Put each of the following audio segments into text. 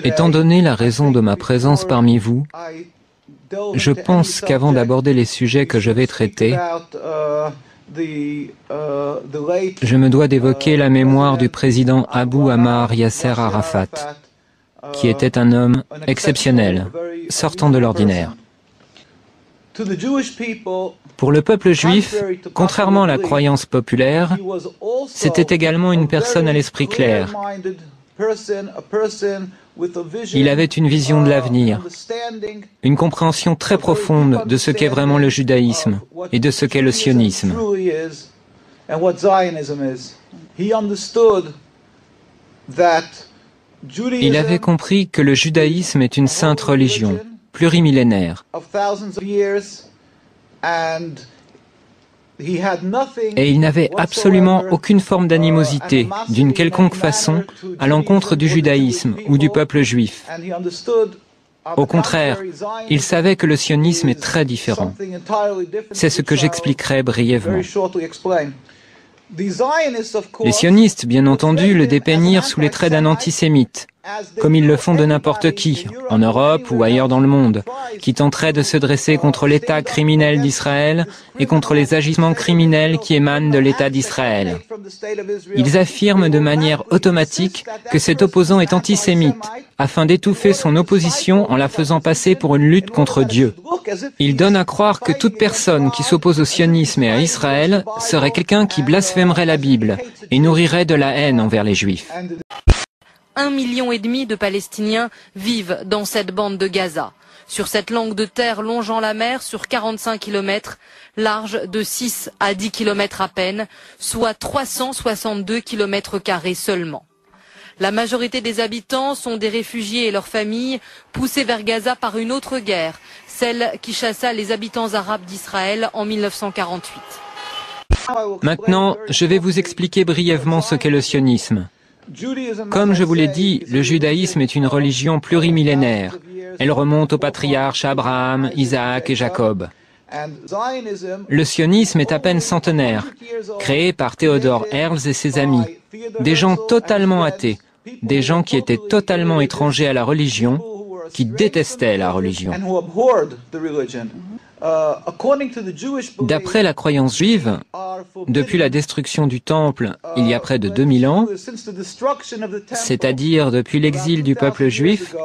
Étant donné la raison de ma présence parmi vous, je pense qu'avant d'aborder les sujets que je vais traiter, je me dois d'évoquer la mémoire du président Abu Ammar Yasser Arafat, qui était un homme exceptionnel, sortant de l'ordinaire. Pour le peuple juif, contrairement à la croyance populaire, c'était également une personne à l'esprit clair. Il avait une vision de l'avenir, une compréhension très profonde de ce qu'est vraiment le judaïsme et de ce qu'est le sionisme. Il avait compris que le judaïsme est une sainte religion, plurimillénaire. Et il n'avait absolument aucune forme d'animosité, d'une quelconque façon, à l'encontre du judaïsme ou du peuple juif. Au contraire, il savait que le sionisme est très différent. C'est ce que j'expliquerai brièvement. Les sionistes, bien entendu, le dépeignirent sous les traits d'un antisémite, comme ils le font de n'importe qui, en Europe ou ailleurs dans le monde, qui tenterait de se dresser contre l'État criminel d'Israël et contre les agissements criminels qui émanent de l'État d'Israël. Ils affirment de manière automatique que cet opposant est antisémite, afin d'étouffer son opposition en la faisant passer pour une lutte contre Dieu. Ils donnent à croire que toute personne qui s'oppose au sionisme et à Israël serait quelqu'un qui blasphémerait la Bible et nourrirait de la haine envers les Juifs. 1,5 million de Palestiniens vivent dans cette bande de Gaza. Sur cette langue de terre longeant la mer sur 45 km, large de 6 à 10 km à peine, soit 362 km² seulement. La majorité des habitants sont des réfugiés et leurs familles poussés vers Gaza par une autre guerre, celle qui chassa les habitants arabes d'Israël en 1948. Maintenant, je vais vous expliquer brièvement ce qu'est le sionisme. Comme je vous l'ai dit, le judaïsme est une religion plurimillénaire. Elle remonte aux patriarches Abraham, Isaac et Jacob. Le sionisme est à peine centenaire, créé par Theodor Herzl et ses amis, des gens totalement athées, des gens qui étaient totalement étrangers à la religion, qui détestaient la religion. D'après la croyance juive, depuis la destruction du Temple il y a près de 2000 ans, c'est-à-dire depuis l'exil du peuple juif,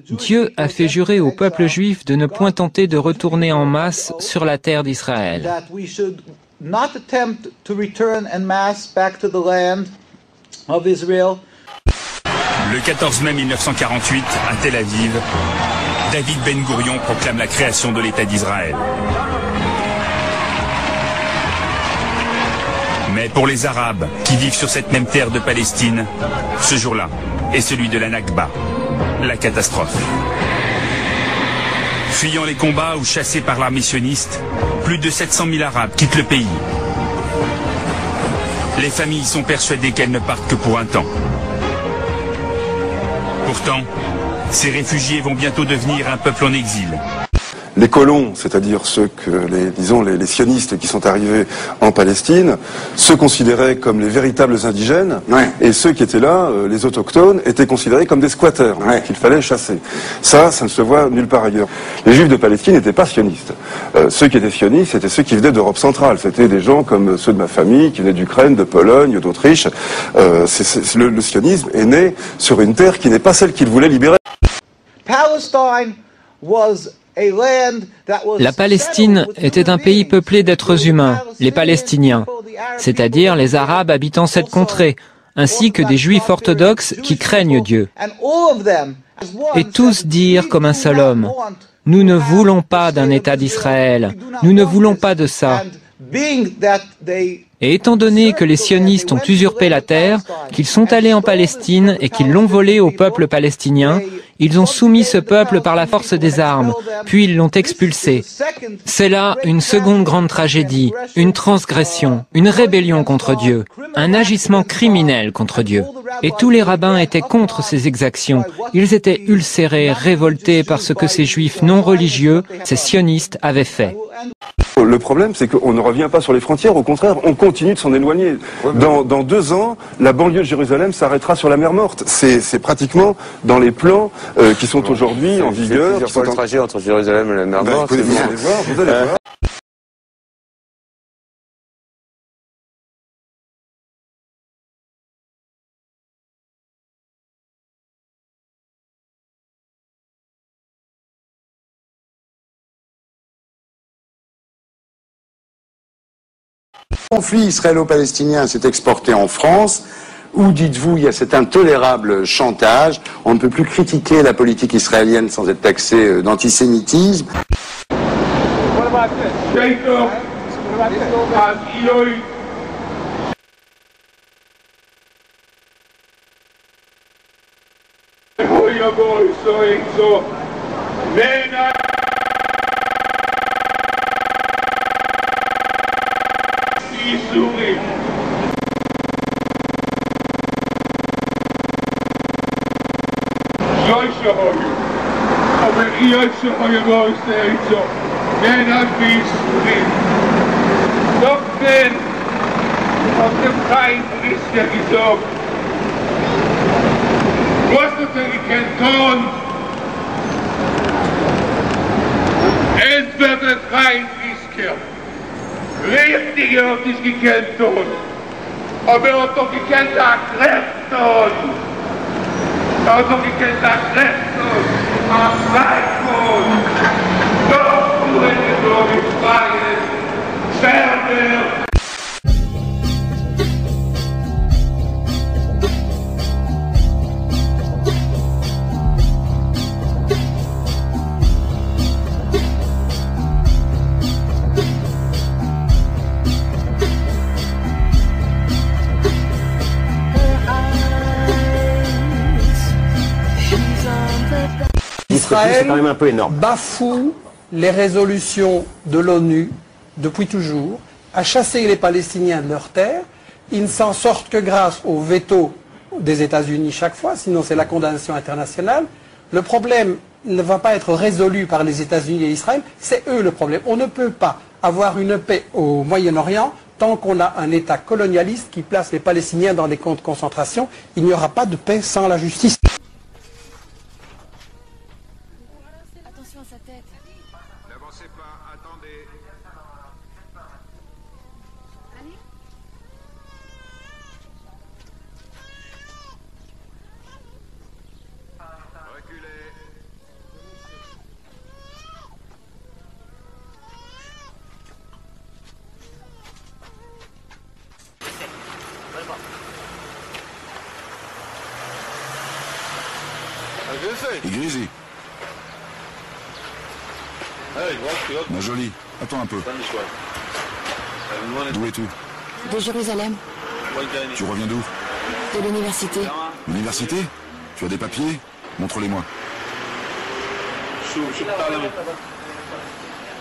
Dieu a fait jurer au peuple juif de ne point tenter de retourner en masse sur la terre d'Israël. Le 14 mai 1948, à Tel Aviv, David Ben Gourion proclame la création de l'État d'Israël. Mais pour les Arabes qui vivent sur cette même terre de Palestine, ce jour-là est celui de la Nakba, la catastrophe. Fuyant les combats ou chassés par l'armée sioniste, plus de 700 000 Arabes quittent le pays. Les familles sont persuadées qu'elles ne partent que pour un temps. Pourtant, ces réfugiés vont bientôt devenir un peuple en exil. Les colons, c'est-à-dire ceux que les sionistes qui sont arrivés en Palestine, se considéraient comme les véritables indigènes, et ceux qui étaient là, les autochtones, étaient considérés comme des squatteurs, qu'il fallait chasser. Ça ne se voit nulle part ailleurs. Les Juifs de Palestine n'étaient pas sionistes. Ceux qui étaient sionistes, c'était ceux qui venaient d'Europe centrale. C'était des gens comme ceux de ma famille, qui venaient d'Ukraine, de Pologne, d'Autriche. Le sionisme est né sur une terre qui n'est pas celle qu'il voulait libérer. La Palestine était un pays peuplé d'êtres humains, les Palestiniens, c'est-à-dire les Arabes habitant cette contrée, ainsi que des Juifs orthodoxes qui craignent Dieu. Et tous dirent comme un seul homme, « Nous ne voulons pas d'un État d'Israël, nous ne voulons pas de ça. » Et étant donné que les sionistes ont usurpé la terre, qu'ils sont allés en Palestine et qu'ils l'ont volée au peuple palestinien, ils ont soumis ce peuple par la force des armes, puis ils l'ont expulsé. C'est là une seconde grande tragédie, une transgression, une rébellion contre Dieu, un agissement criminel contre Dieu. Et tous les rabbins étaient contre ces exactions. Ils étaient ulcérés, révoltés par ce que ces juifs non religieux, ces sionistes, avaient fait. Le problème, c'est qu'on ne revient pas sur les frontières, au contraire, on continue de s'en éloigner. Dans 2 ans, la banlieue de Jérusalem s'arrêtera sur la mer Morte. C'est pratiquement dans les plans qui sont aujourd'hui en vigueur. C'est le trajet entre Jérusalem et la mer Morte. Vous allez voir, vous allez voir. Le conflit israélo-palestinien s'est exporté en France, où, dites-vous, il y a cet intolérable chantage. On ne peut plus critiquer la politique israélienne sans être taxé d'antisémitisme. Richtige hat es gekannt tun. Aber er hat doch gekannt auch Recht tun. Er hat doch gekannt auch Recht tun. Auch Recht tun. Doch, du hättest doch nicht fragen. Selber. Israël bafoue les résolutions de l'ONU depuis toujours, a chassé les Palestiniens de leurs terres. Ils ne s'en sortent que grâce au veto des États-Unis chaque fois, sinon c'est la condamnation internationale. Le problème ne va pas être résolu par les États-Unis et Israël, c'est eux le problème. On ne peut pas avoir une paix au Moyen-Orient tant qu'on a un État colonialiste qui place les Palestiniens dans des camps de concentration. Il n'y aura pas de paix sans la justice. Attention à sa tête. N'avancez pas, attendez. Allez. Reculez. Igrizi. Ma jolie, attends un peu. D'où es-tu? De Jérusalem. Tu reviens d'où? De l'université. L'université? Tu as des papiers? Montre-les-moi.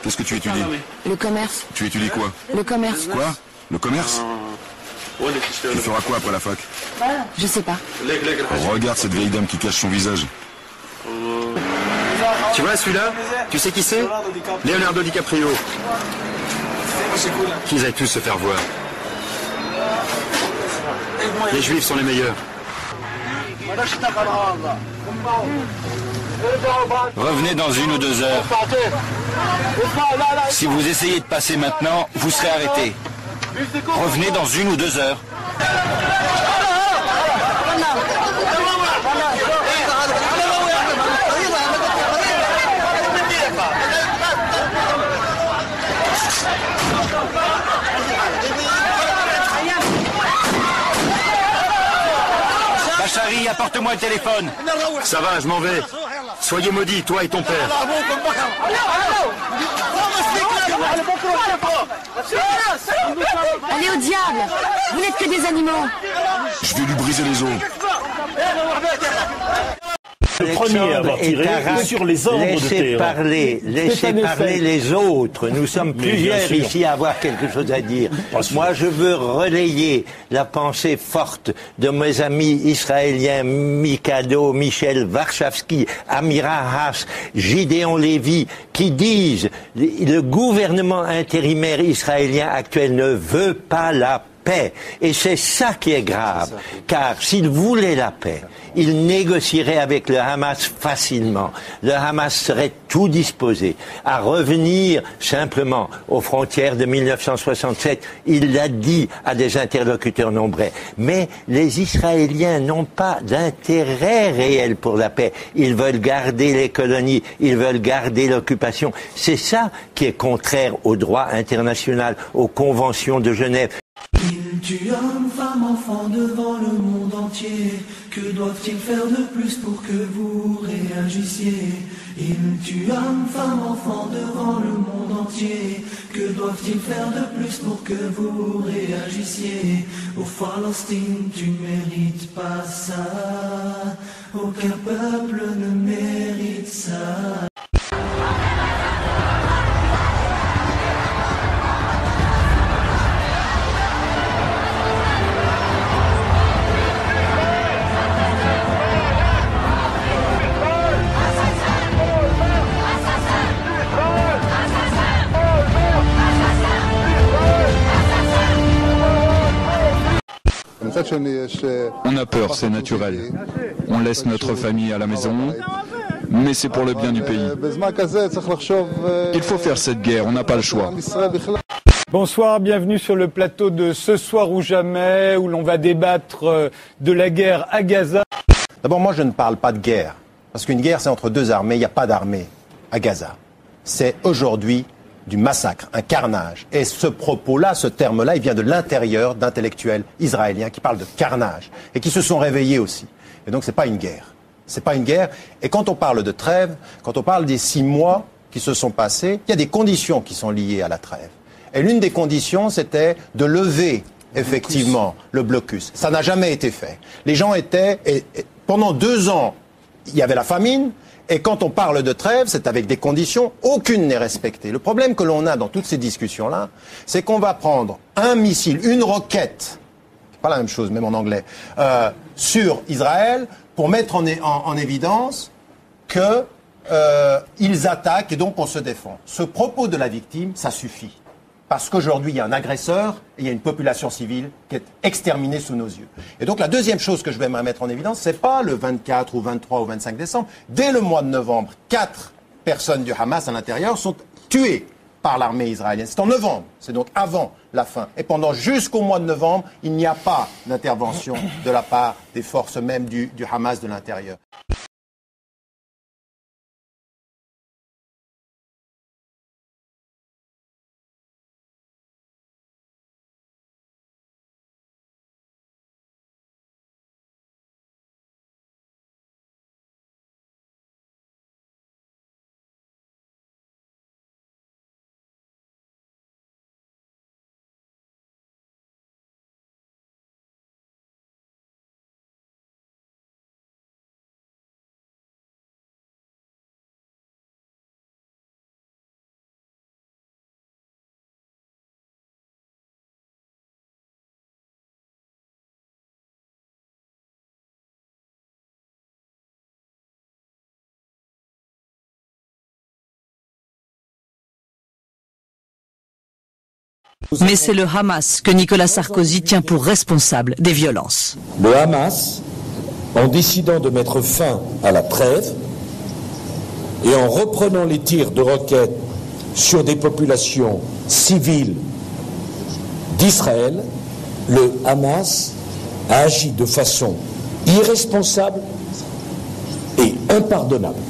Qu'est-ce que tu étudies? Le commerce. Tu étudies quoi? Le commerce. Quoi? Le commerce? Tu feras quoi après la fac? Je sais pas. Regarde cette vieille dame qui cache son visage. Tu vois celui-là? Tu sais qui c'est? Leonardo DiCaprio. Qu'ils aillent tous se faire voir. Les Juifs sont les meilleurs. Revenez dans 1 ou 2 heures. Si vous essayez de passer maintenant, vous serez arrêté. Revenez dans 1 ou 2 heures. Bachari, apporte-moi le téléphone. Ça va, je m'en vais. Soyez maudits, toi et ton père. Allez au diable. Vous n'êtes que des animaux. Je vais lui briser les os. Le premier à avoir tiré sur les ordres de Téhéran. Laissez parler les autres. Nous sommes plusieurs ici à avoir quelque chose à dire. Moi, je veux relayer la pensée forte de mes amis israéliens Mikado, Michel Warshawski, Amira Haas, Gideon Lévy, qui disent le gouvernement intérimaire israélien actuel ne veut pas la paix. Et c'est ça qui est grave. Car s'il voulait la paix, il négocierait avec le Hamas facilement. Le Hamas serait tout disposé à revenir simplement aux frontières de 1967. Il l'a dit à des interlocuteurs nombreux. Mais les Israéliens n'ont pas d'intérêt réel pour la paix. Ils veulent garder les colonies, ils veulent garder l'occupation. C'est ça qui est contraire au droit international, aux conventions de Genève. Ils tuent hommes, femmes, enfants devant le monde entier. Que doivent-ils faire de plus pour que vous réagissiez? Ils tuent hommes, femmes, enfants devant le monde entier. Que doivent-ils faire de plus pour que vous réagissiez? Au Palestine, tu ne mérites pas ça. Aucun peuple ne mérite ça. On a peur, c'est naturel. On laisse notre famille à la maison, mais c'est pour le bien du pays. Il faut faire cette guerre, on n'a pas le choix. Bonsoir, bienvenue sur le plateau de Ce soir ou jamais, où l'on va débattre de la guerre à Gaza. D'abord, moi je ne parle pas de guerre, parce qu'une guerre c'est entre deux armées, il n'y a pas d'armée à Gaza. C'est aujourd'hui du massacre, un carnage. Et ce propos-là, ce terme-là, il vient de l'intérieur d'intellectuels israéliens qui parlent de carnage et qui se sont réveillés aussi. Et donc c'est pas une guerre. C'est pas une guerre. Et quand on parle de trêve, quand on parle des 6 mois qui se sont passés, il y a des conditions qui sont liées à la trêve. Et l'une des conditions, c'était de lever effectivement le blocus. Ça n'a jamais été fait. Les gens étaient... pendant 2 ans, il y avait la famine. Et quand on parle de trêve, c'est avec des conditions, aucune n'est respectée. Le problème que l'on a dans toutes ces discussions-là, c'est qu'on va prendre un missile, une roquette, c'est pas la même chose, même en anglais, sur Israël, pour mettre en évidence qu'ils attaquent et donc on se défend. Ce propos de la victime, ça suffit. Parce qu'aujourd'hui, il y a un agresseur et il y a une population civile qui est exterminée sous nos yeux. Et donc la deuxième chose que je vais mettre en évidence, c'est pas le 24 ou 23 ou 25 décembre. Dès le mois de novembre, 4 personnes du Hamas à l'intérieur sont tuées par l'armée israélienne. C'est en novembre, c'est donc avant la fin. Et jusqu'au mois de novembre, il n'y a pas d'intervention de la part des forces même du Hamas de l'intérieur. Mais c'est le Hamas que Nicolas Sarkozy tient pour responsable des violences. Le Hamas, en décidant de mettre fin à la trêve et en reprenant les tirs de roquettes sur des populations civiles d'Israël, le Hamas a agi de façon irresponsable et impardonnable.